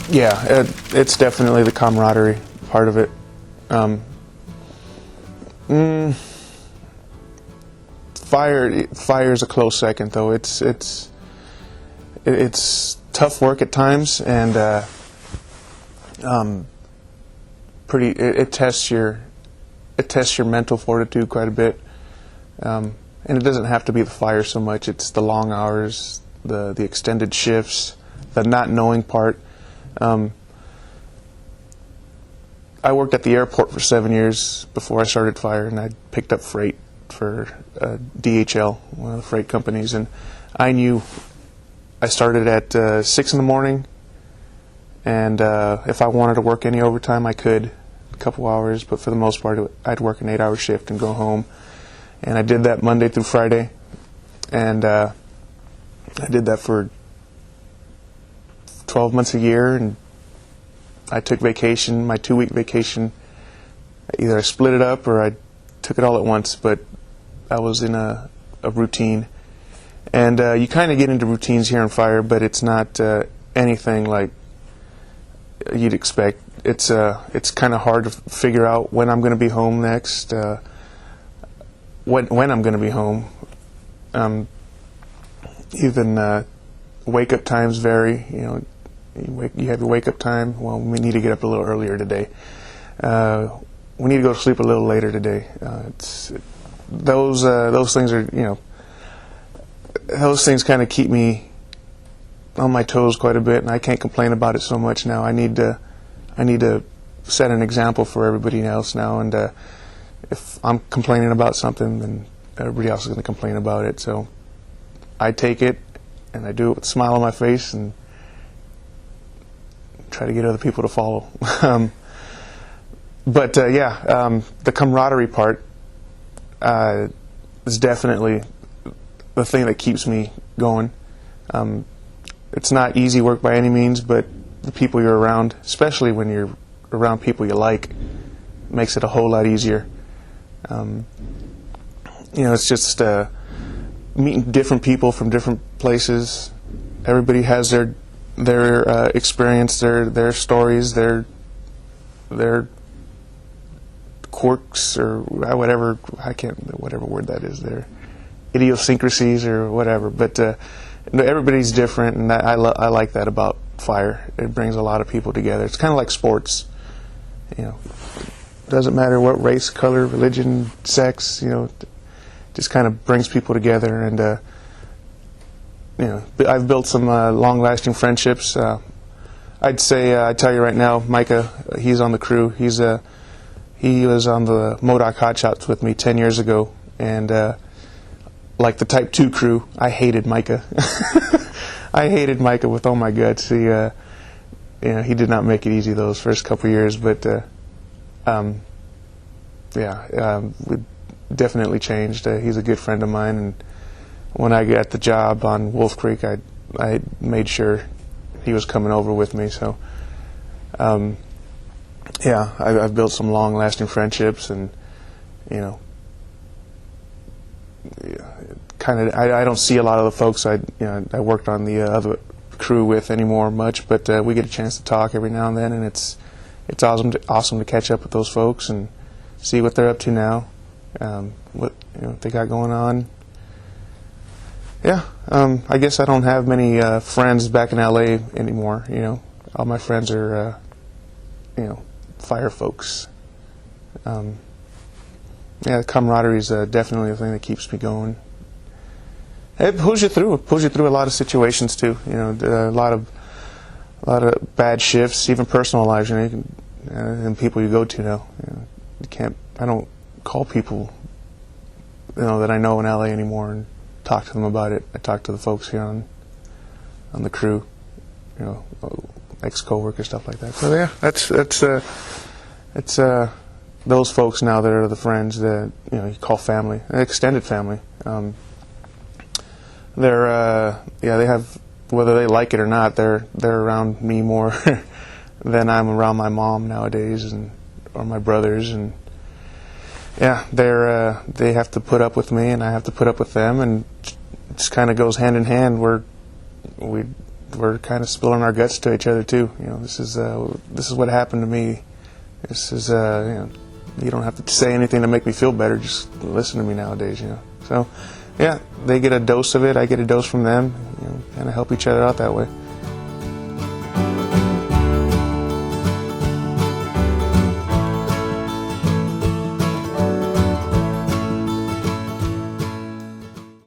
Yeah, it's definitely the camaraderie part of it. Fire is a close second, though. It's tough work at times, and it tests your mental fortitude quite a bit. And it doesn't have to be the fire so much. It's the long hours, the extended shifts, the not knowing part. I worked at the airport for 7 years before I started fire, and I picked up freight for DHL, one of the freight companies, and I knew I started at 6 in the morning, and if I wanted to work any overtime, I could, a couple hours, but for the most part, I'd work an 8-hour shift and go home. And I did that Monday through Friday, and I did that for 12 months a year, and I took vacation, my 2-week vacation. Either I split it up or I took it all at once, but I was in a routine. And you kind of get into routines here in fire, but it's not anything like you'd expect. It's kind of hard to figure out when I'm going to be home next, when I'm going to be home. Even wake-up times vary. You know, you have your wake-up time. Well, we need to get up a little earlier today. We need to go to sleep a little later today. Those things are, those things kind of keep me on my toes quite a bit, and I can't complain about it so much now. I need to set an example for everybody else now, and if I'm complaining about something, then everybody else is going to complain about it. So I take it, and I do it with a smile on my face, and try to get other people to follow. The camaraderie part is definitely the thing that keeps me going. It's not easy work by any means, but the people you're around, especially when you're around people you like, makes it a whole lot easier. It's just meeting different people from different places. Everybody has their experience, their stories, their quirks, or whatever word that is, their idiosyncrasies or whatever. But everybody's different, and I like that about fire. It brings a lot of people together. It's kind of like sports. Doesn't matter what race, color, religion, sex. Just kind of brings people together, and I've built some long-lasting friendships. I'd say, I tell you right now, Micah, he's on the crew. He was on the Modoc Hotshots with me 10 years ago, and like the Type 2 crew, I hated Micah. I hated Micah with all my guts. He did not make it easy those first couple years, but we definitely changed. He's a good friend of mine, and when I got the job on Wolf Creek, I made sure he was coming over with me. So, I've built some long-lasting friendships, and I don't see a lot of the folks I worked on the other crew with anymore much, but we get a chance to talk every now and then, and it's awesome to catch up with those folks and see what they're up to now, what they got going on. I guess I don't have many friends back in LA anymore. All my friends are fire folks. Camaraderie is definitely the thing that keeps me going. It pulls you through. It pulls you through a lot of situations too. A lot of bad shifts, even personal lives. And people you go to now. You can't. I don't call people that I know in LA anymore and talk to them about it. I talk to the folks here on the crew. Ex-coworkers, stuff like that. So it's those folks now that are the friends that you call family, extended family. They have, whether they like it or not, they're around me more than I'm around my mom nowadays, or my brothers, and they have to put up with me, and I have to put up with them, and it just kind of goes hand in hand. we're kind of spilling our guts to each other too. You know, this is what happened to me. This is you don't have to say anything to make me feel better. Just listen to me nowadays. You know, so yeah, they get a dose of it. I get a dose from them. You know, kind of help each other out that way.